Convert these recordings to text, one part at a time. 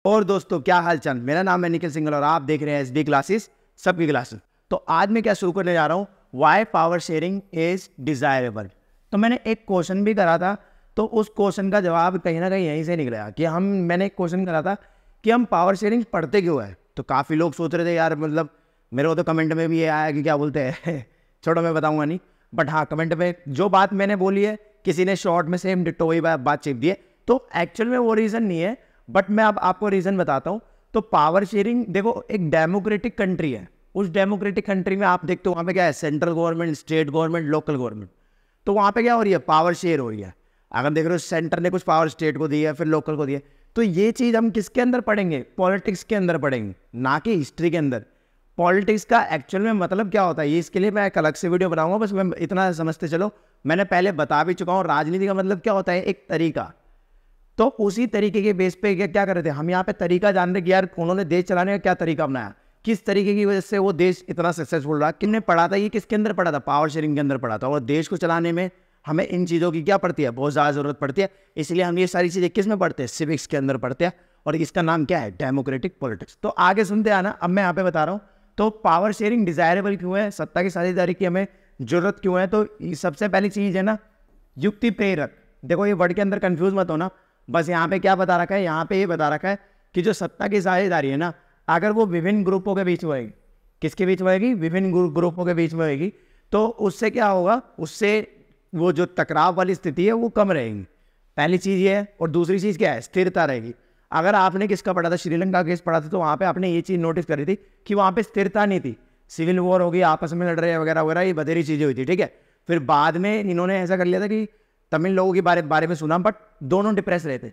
और दोस्तों क्या हाल चाल। मेरा नाम है निखिल सिंघल और आप देख रहे हैं एसबी क्लासेस, सबकी क्लासेस। तो आज मैं क्या शुरू करने जा रहा हूँ, why power sharing is desirable. तो मैंने एक क्वेश्चन भी करा था, तो उस क्वेश्चन का जवाब कहीं ना कहीं यहीं से निकला कि मैंने एक क्वेश्चन करा था कि हम पावर शेयरिंग पढ़ते क्यों है। तो काफ़ी लोग सोच रहे थे यार, मतलब मेरे को तो कमेंट में भी ये आया कि क्या बोलते हैं छोड़ो मैं बताऊंगा नहीं, बट हाँ कमेंट में जो बात मैंने बोली है किसी ने शॉर्ट में सेम डिट्टो वही बात चिप दी है। तो एक्चुअल में वो रीज़न नहीं है, बट मैं अब आपको रीज़न बताता हूँ। तो पावर शेयरिंग देखो, एक डेमोक्रेटिक कंट्री है। उस डेमोक्रेटिक कंट्री में आप देखते हो वहाँ पे क्या है, central government, state government, local government. तो वहाँ पे क्या हो रही है, पावर शेयर हो रही है। अगर देख रहे हो सेंटर ने कुछ पावर स्टेट को दी है, फिर लोकल को दी है। तो ये चीज़ हम किसके अंदर पढ़ेंगे, पॉलिटिक्स के अंदर पढ़ेंगे, ना कि हिस्ट्री के अंदर। पॉलिटिक्स का एक्चुअल में मतलब क्या होता है, ये इसके लिए मैं एक अलग से वीडियो बनाऊंगा। बस मैं इतना समझते चलो, मैंने पहले बता भी चुका हूँ। राजनीति का मतलब क्या होता है, एक तरीका। तो उसी तरीके के बेस पे क्या कर रहे थे हम यहाँ पे, तरीका जान रहे कि यार उन्होंने देश चलाने का क्या तरीका अपनाया, किस तरीके की वजह से वो देश इतना सक्सेसफुल रहा। किसने पढ़ा था, ये किसके अंदर पढ़ा था, पावर शेयरिंग के अंदर पढ़ा था। और देश को चलाने में हमें इन चीज़ों की क्या पड़ती है, बहुत ज़्यादा ज़रूरत पड़ती है। इसलिए हम ये सारी चीज़ें किस में पढ़ते हैं, सिविक्स के अंदर पढ़ते हैं। और इसका नाम क्या है, डेमोक्रेटिक पॉलिटिक्स। तो आगे सुनते आना, अब मैं यहाँ पे बता रहा हूँ। तो पावर शेयरिंग डिजायरेबल क्यों है, सत्ता की साझेदारी की हमें जरूरत क्यों है। तो सबसे पहली चीज़ है ना, युक्ति प्रेरक। देखो ये वर्ड के अंदर कंफ्यूज मत होना, बस यहाँ पे क्या बता रखा है, यहाँ पे ये बता रखा है कि जो सत्ता की साझेदारी है ना, अगर वो विभिन्न ग्रुपों के बीच में होगी, किसके बीच में होगी, विभिन्न ग्रुपों के बीच में होगी, तो उससे क्या होगा, उससे वो जो टकराव वाली स्थिति है वो कम रहेगी। पहली चीज़ ये है। और दूसरी चीज़ क्या है, स्थिरता रहेगी। अगर आपने किसका पढ़ा था, श्रीलंका केस पढ़ा था, तो वहाँ पे आपने ये चीज़ नोटिस करी थी कि वहाँ पे स्थिरता नहीं थी। सिविल वॉर होगी, आपस में लड़ रहे वगैरह वगैरह, ये बधेरी चीज़ें हुई थी, ठीक है। फिर बाद में इन्होंने ऐसा कर लिया था कि तमिल लोगों के बारे में सुना, बट दोनों डिप्रेस रहे थे।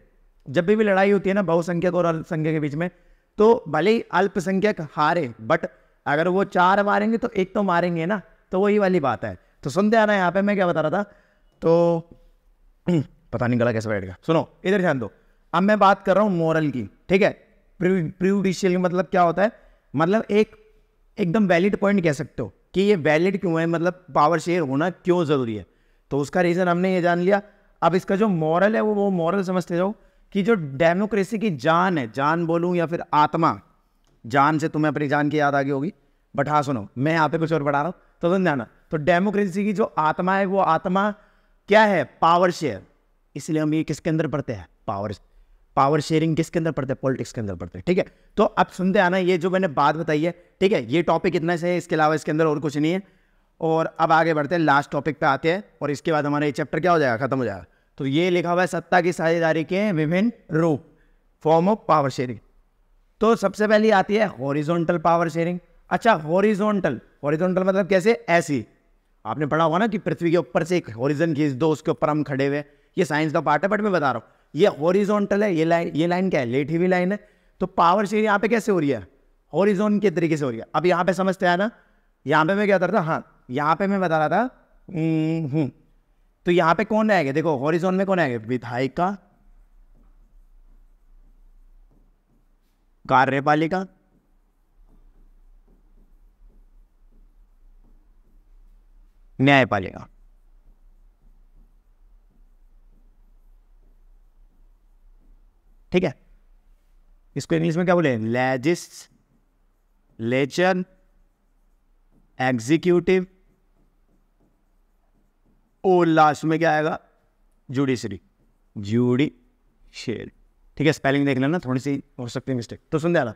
जब भी लड़ाई होती है ना बहुसंख्यक और अल्पसंख्यक के बीच में, तो भले ही अल्पसंख्यक हारे, बट अगर वो 4 मारेंगे तो एक तो मारेंगे ना, तो वही वाली बात है। तो सुनते आना, यहाँ पे मैं क्या बता रहा था, तो पता नहीं गला कैसे बैठ गया। सुनो इधर ध्यान दो। अब मैं बात कर रहा हूँ मॉरल की, ठीक है। प्रिजुडिशियल मतलब क्या होता है, मतलब एक एकदम वैलिड पॉइंट कह सकते हो कि ये वैलिड क्यों है, मतलब पावर शेयर होना क्यों ज़रूरी है। तो उसका रीज़न हमने ये जान लिया। अब इसका जो मॉरल है वो मॉरल समझते जाओ कि जो डेमोक्रेसी की जान है, जान बोलूँ या फिर आत्मा, जान से तुम्हें अपनी जान की याद आ गई होगी, बट हाँ सुनो मैं यहाँ पे कुछ और बढ़ा रहा हूँ तो सुन जाना। तो डेमोक्रेसी की जो आत्मा है वो आत्मा क्या है, पावर शेयर। इसलिए हम ये किसके अंदर पढ़ते हैं, पावर शेयरिंग किसके अंदर पढ़ते हैं, पॉलिटिक्स के अंदर पढ़ते हैं, ठीक है। तो अब सुनते आना, ये जो मैंने बात बताई है, ठीक है, ये टॉपिक इतना से है, इसके अलावा इसके अंदर और कुछ नहीं है। और अब आगे बढ़ते हैं, लास्ट टॉपिक पे आते हैं, और इसके बाद हमारा ये चैप्टर क्या हो जाएगा, खत्म हो जाएगा। तो ये लिखा हुआ है सत्ता की साझेदारी के विभिन्न रूप, फॉर्म ऑफ पावर शेयरिंग। तो सबसे पहली आती है हॉरिजॉन्टल पावर शेयरिंग। अच्छा, हॉरिजॉन्टल मतलब कैसे, ऐसी। आपने पढ़ा होगा ना कि पृथ्वी के ऊपर से एक हॉरिजन खींच दो, उसके ऊपर हम खड़े हुए। ये साइंस का पार्ट है, बट मैं बता रहा हूँ ये हॉरिजॉन्टल है। ये लाइन क्या है, लेटी हुई लाइन है। तो पावर शेयरिंग यहाँ पे कैसे हो रही है, हॉरिजॉन के तरीके से हो रही है। अब यहाँ पे समझते हैं ना, यहाँ पे मैं क्या बता रहा था, हाँ यहाँ पे मैं बता रहा था तो यहाँ पे कौन आएगा, देखो हॉरिजॉन में कौन आएगा, विधायिका, कार्यपालिका, न्यायपालिका। ठीक है, इसको इंग्लिश में क्या बोले, लेजिस्लेचर, एग्जीक्यूटिव, और लास्ट में क्या आएगा, जुडिशरी, ठीक है। स्पेलिंग देख लेना, थोड़ी सी हो सकती है मिस्टेक। तो सुन देना,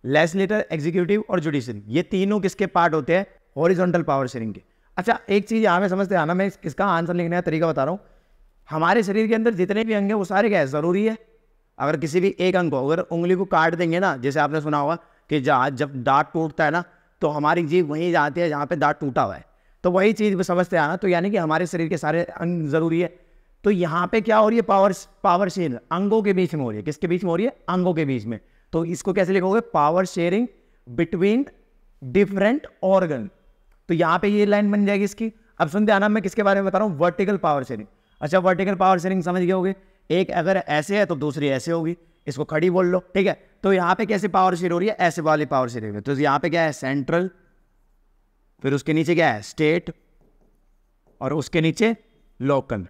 लेजिस्लेटर, एग्जीक्यूटिव और जुडिशरी, ये तीनों किसके पार्ट होते हैं, हॉरिजॉन्टल पावर शेयरिंग के। अच्छा एक चीज यहाँ में समझते आना, मैं इसका आंसर लिखने का तरीका बता रहा हूँ। हमारे शरीर के अंदर जितने भी अंग है वो सारे क्या है, जरूरी है। अगर किसी भी एक अंग को अगर उंगली को काट देंगे ना, जैसे आपने सुना होगा कि जब दांत टूटता है ना, तो हमारी जीभ वहीं जाती है जहाँ पे दांत टूटा हुआ है। तो वही चीज़ समझते आना, तो यानी कि हमारे शरीर के सारे अंग जरूरी है। तो यहाँ पे क्या हो रही है, पावर शेयरिंग अंगों के बीच में हो रही है। किसके बीच में हो रही है, अंगों के बीच में। तो इसको कैसे लिखोगे, power sharing between different organ. तो यहाँ पे ये लाइन बन जाएगी इसकी। अब सुनते आना, मैं किसके बारे में बता रहा हूँ, वर्टिकल पावर शेयरिंग। अच्छा, वर्टिकल पावर शेयरिंग समझ गए होगे, एक अगर ऐसे है तो दूसरी ऐसे होगी, इसको खड़ी बोल लो, ठीक है। तो यहाँ पे कैसे पावर शेयर हो रही है, ऐसे वाली पावर शेयरिंग है। तो यहाँ पे क्या है, सेंट्रल, फिर उसके नीचे क्या है, स्टेट, और उसके नीचे लोकल।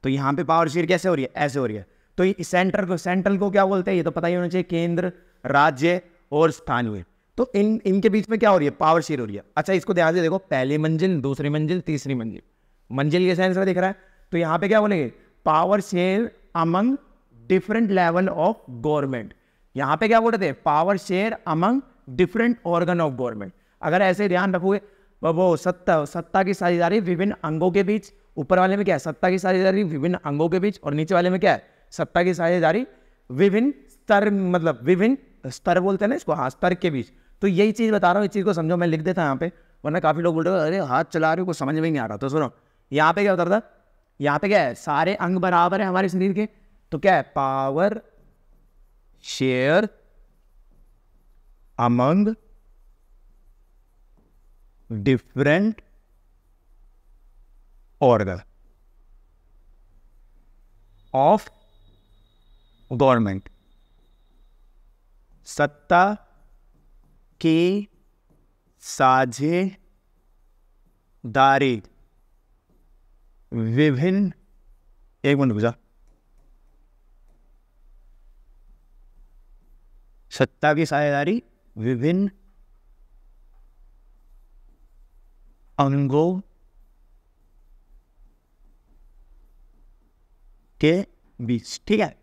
तो यहाँ पे पावर शेयर कैसे हो रही है, ऐसे हो रही है। तो सेंट्रल को क्या बोलते हैं, ये तो पता ही होना चाहिए, केंद्र, राज्य और स्थानीय। तो इनके बीच में क्या हो रही है, पावर शेयर हो रही है। अच्छा इसको ध्यान से देखो, पहली मंजिल, दूसरी मंजिल, तीसरी मंजिल, मंजिल के सेंस में दिख रहा है। तो यहाँ पे क्या बोलेंगे, power share among different level of government. यहाँ पे क्या बोल रहे थे, power share among different organ of government. अगर ऐसे ध्यान रखोगे, वो सत्ता की साझेदारी विभिन्न अंगों के बीच, ऊपर वाले में क्या है, सत्ता की साझेदारी विभिन्न अंगों के बीच, और नीचे वाले में क्या है, सत्ता की साझेदारी विभिन्न स्तर, मतलब विभिन्न स्तर बोलते हैं ना इसको, हाँ, स्तर के बीच। तो यही चीज बता रहा हूँ, इस चीज को समझो, मैं लिख देता यहाँ पे, वरना काफी लोग बोल रहे हो अरे हाथ चला रहे हो, कुछ समझ में नहीं आ रहा। तो सुनो, यहाँ पे क्या होता था, यहाँ पे क्या है, सारे अंग बराबर है हमारे शरीर के, तो क्या है, power share among different organ of government. सत्ता की साझेदारी विभिन्न, एक मिनट रुक, सत्ता की साझेदारी विभिन्न अंगों के बीच, ठीक है।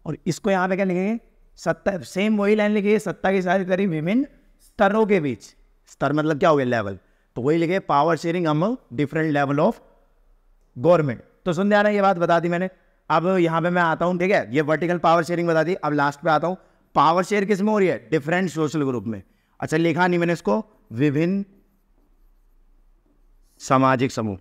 और इसको यहां पे क्या लिखेंगे, सत्ता, सेम वही लाइन लिखिए, सत्ता की साझेदारी विभिन्न स्तरों के बीच, स्तर मतलब क्या हो गया, लेवल, तो वही लिखे power sharing among different level of government. तो सुन ध्यान, ये बात बता दी मैंने। अब यहां पे मैं आता हूं, ठीक है, ये वर्टिकल पावर शेयरिंग बता दी। अब लास्ट पे आता हूं, पावर शेयर किस में हो रही है, डिफरेंट सोशल ग्रुप में। अच्छा लिखा नहीं मैंने इसको, विभिन्न सामाजिक समूह,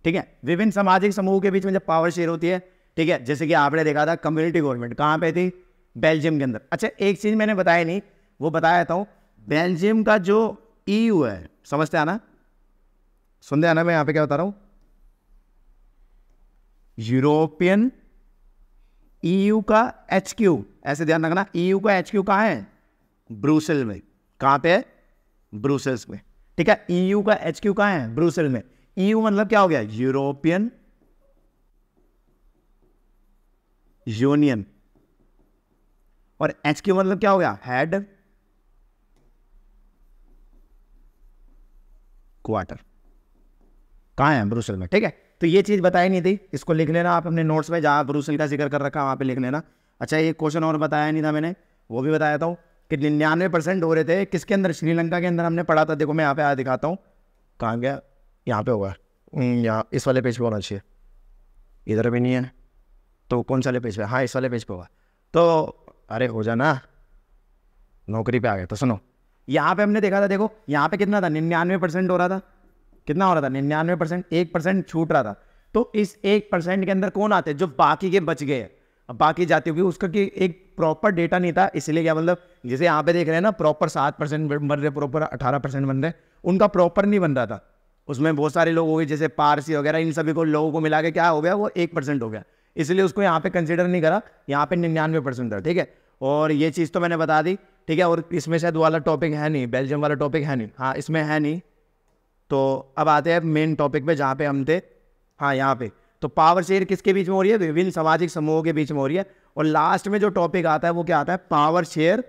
ठीक है, विभिन्न सामाजिक समूह के बीच में जब पावर शेयर होती है, ठीक है, जैसे कि आपने देखा था कम्युनिटी गवर्नमेंट कहां पे थी, बेल्जियम के अंदर। अच्छा एक चीज मैंने बताया नहीं, वो बताया था हूं, बेल्जियम का जो ईयू है, समझते आना, सुनते आना, मैं यहां पे क्या बता रहा हूं, यूरोपियन ईयू का HQ, ऐसे ध्यान रखना, ईयू का HQ कहां है, ब्रुसेल में। कहां पे है, ब्रुसेल्स में, ठीक है। ईयू का HQ कहां है, ब्रुसेल में। ईयू मतलब क्या हो गया, यूरोपियन यूनियन, और HQ मतलब क्या हो गया, हेड क्वार्टर। कहां है, ब्रुसेल में, ठीक है। तो ये चीज बताई नहीं थी, इसको लिख लेना आप अपने नोट्स में, जहां ब्रुसेल का जिक्र कर रखा है वहां पे लिख लेना। अच्छा एक क्वेश्चन और बताया नहीं था मैंने, वो भी बताया था कि 99% हो रहे थे किसके अंदर, श्रीलंका के अंदर हमने पढ़ा था। देखो मैं यहाँ पे आया दिखाता हूँ, कहाँ गया, यहाँ पे होगा, यहाँ इस वाले पेज पे होना चाहिए, इधर भी नहीं है, तो कौन सा वाले पेज पे, हाँ इस वाले पेज पे होगा। तो अरे हो जाना, नौकरी पे आ गया। तो सुनो, यहाँ पे हमने देखा था, देखो यहाँ पे कितना था, 99% हो रहा था, कितना हो रहा था, 99%, 1% छूट रहा था। तो इस 1% के अंदर कौन आते हैं, जो बाकी के बच गए, अब बाकी जातियों की, उसका कि एक प्रॉपर डेटा नहीं था, इसलिए क्या मतलब, जैसे यहाँ पे देख रहे हैं ना, प्रॉपर 7% बन रहे, प्रॉपर 18% बन रहे, उनका प्रॉपर नहीं बन रहा था। उसमें बहुत सारे लोग हो गए, जैसे पारसी वगैरह, इन सभी को लोगों को मिला के क्या हो गया, वो 1% हो गया, इसलिए उसको यहाँ पे कंसिडर नहीं करा, यहाँ पे 99% था, ठीक है। और ये चीज़ तो मैंने बता दी, ठीक है। और इसमें शायद वाला टॉपिक है नहीं, बेल्जियम वाला टॉपिक है नहीं, हाँ इसमें है नहीं। तो अब आते हैं मेन टॉपिक पे जहाँ पे हम थे, हाँ यहाँ पे। तो पावर शेयर किसके बीच में हो रही है, विभिन्न सामाजिक समूहों के बीच में हो रही है। और लास्ट में जो टॉपिक आता है वो क्या आता है, पावर शेयर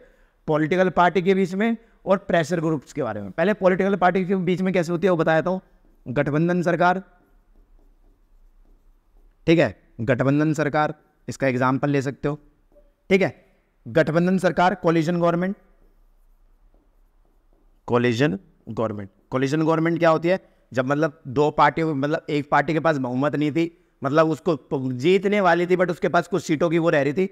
पॉलिटिकल पार्टी के बीच में और प्रेशर ग्रुप्स के बारे में। पहले पॉलिटिकल पार्टी के बीच में कैसे होती है वो बताया था, गठबंधन सरकार, ठीक है, गठबंधन सरकार, इसका एग्जाम्पल ले सकते हो, ठीक है। गठबंधन सरकार, collision government, collision government. Collision government क्या होती है, जब मतलब दो पार्टियों, मतलब एक पार्टी के पास बहुमत नहीं थी, मतलब उसको जीतने वाली थी बट उसके पास कुछ सीटों की वो रह रही थी,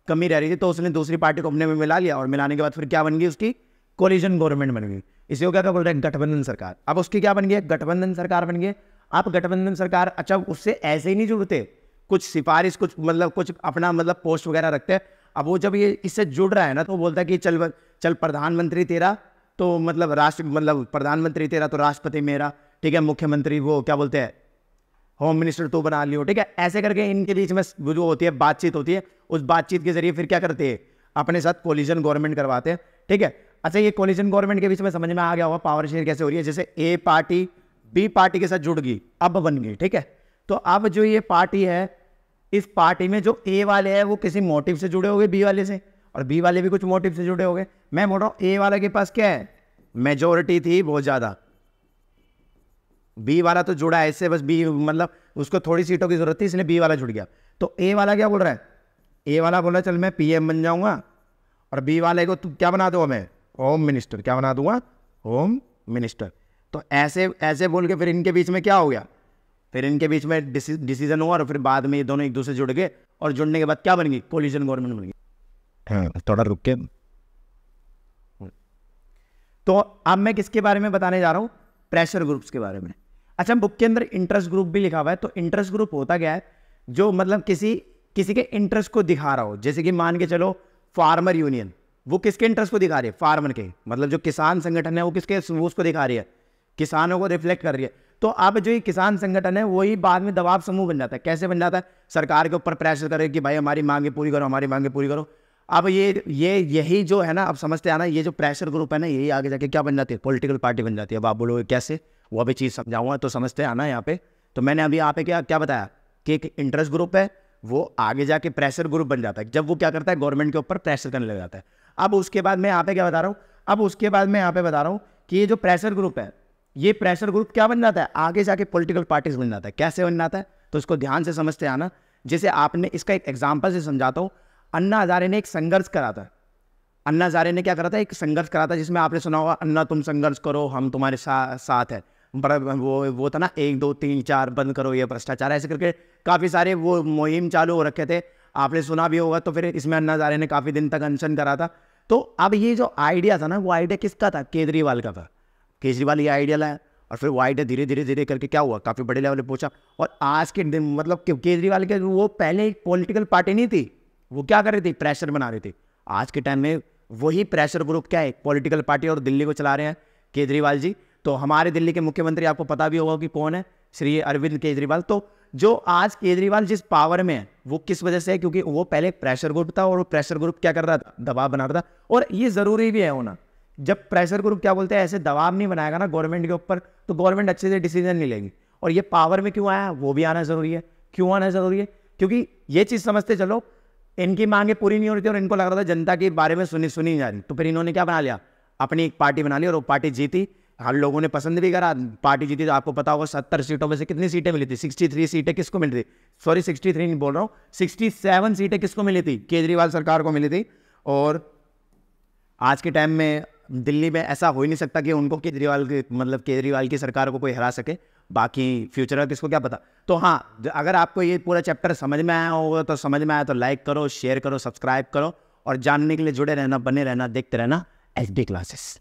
कमी रह रही थी, तो उसने दूसरी पार्टी को अपने में मिला लिया, और मिलाने के बाद फिर क्या बन गई, उसकी कोलिजन गवर्नमेंट बन गई। इसी को क्या बोल रहे हैं, गठबंधन सरकार। अब उसकी क्या बन गई, गठबंधन सरकार बन गई। आप गठबंधन सरकार, अच्छा उससे ऐसे ही नहीं जुड़ते, कुछ सिफारिश, कुछ मतलब कुछ अपना मतलब पोस्ट वगैरह रखते हैं। अब वो जब ये इससे जुड़ रहा है ना, तो बोलता है कि चल प्रधानमंत्री तेरा, तो मतलब मतलब प्रधानमंत्री तेरा तो राष्ट्रपति मेरा, ठीक है, मुख्यमंत्री वो क्या बोलते हैं, होम मिनिस्टर तो बना लियो, ठीक है। ऐसे करके इनके बीच में जो होती है बातचीत होती है, उस बातचीत के जरिए फिर क्या करते हैं, अपने साथ कोलिजन गवर्नमेंट करवाते हैं, ठीक है। अच्छा ये कोलिजन गवर्नमेंट के बीच में समझ में आ गया होगा पावर शेयर कैसे हो रही है। जैसे ए पार्टी बी पार्टी के साथ जुड़ गई, अब बन गई, ठीक है। तो अब जो ये पार्टी है, इस पार्टी में जो ए वाले हैं वो किसी मोटिव से जुड़े होंगे बी वाले से, और बी वाले भी कुछ मोटिव से जुड़े होंगे। मैं बोल रहा हूँ ए वाले के पास क्या है, मेजोरिटी थी बहुत ज़्यादा, बी वाला तो जुड़ा है इससे, बस बी मतलब उसको थोड़ी सीटों की जरूरत थी इसलिए बी वाला जुड़ गया। तो ए वाला क्या बोल रहा है, ए वाला बोल रहा है चल मैं पीएम बन जाऊंगा, और बी वाले को तू क्या बना दो, मैं होम मिनिस्टर, क्या बना दूंगा, होम मिनिस्टर। तो ऐसे ऐसे बोल के फिर इनके बीच में क्या हो गया, फिर इनके बीच में डिसीजन हुआ, और फिर बाद में ये दोनों एक दूसरे से जुड़ गए, और जुड़ने के बाद क्या बन गई, कोलिशन गवर्नमेंट बन गई। थोड़ा रुक के, तो अब मैं किसके बारे में बताने जा रहा हूँ, प्रेशर ग्रुप्स के बारे में। अच्छा, बुक के अंदर इंटरेस्ट ग्रुप भी लिखा हुआ है। तो इंटरेस्ट ग्रुप होता क्या है, जो मतलब किसी के इंटरेस्ट को दिखा रहा हो। जैसे कि मान के चलो फार्मर यूनियन, वो किसके इंटरेस्ट को दिखा रही है, फार्मर के, मतलब जो किसान संगठन है वो किसके, वो उसको दिखा रही है, किसानों को रिफ्लेक्ट कर रही है। तो अब जो ये किसान संगठन है वही बाद में दबाव समूह बन जाता है। कैसे बन जाता है, सरकार के ऊपर प्रेशर करे कि भाई हमारी मांगे पूरी करो, हमारी मांगे पूरी करो। अब यही जो है ना, अब समझते आना, ये जो प्रेशर ग्रुप है ना, यही आगे जाके क्या बन जाती है, पॉलिटिकल पार्टी बन जाती है। अब आप बोलोगे कैसे, वो अभी चीज़ समझाऊंगा, तो समझते आना यहाँ पे। तो मैंने अभी यहाँ पे क्या बताया कि एक इंटरेस्ट ग्रुप है, वो आगे जाके प्रेशर ग्रुप बन जाता है, जब वो क्या करता है, गवर्नमेंट के ऊपर प्रेशर करने लग जाता है। अब उसके बाद मैं यहाँ पे क्या बता रहा हूँ, अब उसके बाद मैं यहाँ पे बता रहा हूँ कि ये जो प्रेशर ग्रुप है, ये प्रेशर ग्रुप क्या बन जाता है, आगे जाके पॉलिटिकल पार्टीज बन जाता है। कैसे बन जाता है, तो इसको ध्यान से समझते आना। जैसे आपने इसका एक एग्जाम्पल से समझाता हूँ। अन्ना हजारे ने एक संघर्ष करा था, अन्ना हजारे ने क्या करा था, एक संघर्ष करा था, जिसमें आपने सुना होगा, अन्ना तुम संघर्ष करो हम तुम्हारे साथ है। वो था ना, 1 2 3 4 बंद करो ये भ्रष्टाचार, ऐसे करके काफ़ी सारे वो मुहिम चालू हो रखे थे, आपने सुना भी होगा। तो फिर इसमें अन्ना हजारे ने काफ़ी दिन तक अनशन करा था। तो अब ये जो आइडिया था ना, वो आइडिया किसका था, केजरीवाल का था। केजरीवाल ये आइडिया लाया, और फिर वो आइडिया धीरे धीरे करके क्या हुआ, काफ़ी बड़े लेवल पे पहुंचा। और आज के दिन मतलब केजरीवाल के वो पहले एक पॉलिटिकल पार्टी नहीं थी, वो क्या कर रही थी, प्रेशर बना रही थी। आज के टाइम में वही प्रेशर ग्रुप क्या है, पॉलिटिकल पार्टी, और दिल्ली को चला रहे हैं केजरीवाल जी। तो हमारे दिल्ली के मुख्यमंत्री आपको पता भी होगा कि कौन है, श्री अरविंद केजरीवाल। तो जो आज केजरीवाल जिस पावर में है वो किस वजह से है, क्योंकि वो पहले एक प्रेशर ग्रुप था, और वो प्रेशर ग्रुप क्या कर रहा था, दबाव बना रहा था। और ये जरूरी भी है होना, जब प्रेशर ग्रुप क्या बोलते हैं, ऐसे दबाव नहीं बनाएगा ना गवर्नमेंट के ऊपर, तो गवर्नमेंट अच्छे से डिसीजन नहीं लेगी। और ये पावर में क्यों आया, वो भी आना जरूरी है। क्यों आना जरूरी है, क्योंकि ये चीज़ समझते चलो, इनकी मांगे पूरी नहीं हो रही थी, और इनको लग रहा था जनता के बारे में सुनी नहीं जा रही। तो फिर इन्होंने क्या बना लिया, अपनी एक पार्टी बना ली, और वो पार्टी जीती, हर लोगों ने पसंद भी करा, पार्टी जीती। तो आपको पता होगा 70 सीटों में से कितनी सीटें मिली थी, 63 सीटें किसको मिली थी, सॉरी 63 नहीं बोल रहा हूँ, 67 सीटें किसको मिली थी, केजरीवाल सरकार को मिली थी। और आज के टाइम में दिल्ली में ऐसा हो ही नहीं सकता कि उनको केजरीवाल की सरकार को कोई हरा सके। बाकी फ्यूचर का किसको क्या पता। तो हाँ, अगर आपको ये पूरा चैप्टर समझ में आया होगा, तो समझ में आया तो लाइक करो, शेयर करो, सब्सक्राइब करो, और जानने के लिए जुड़े रहना, बने रहना, देखते रहना एसबी क्लासेस।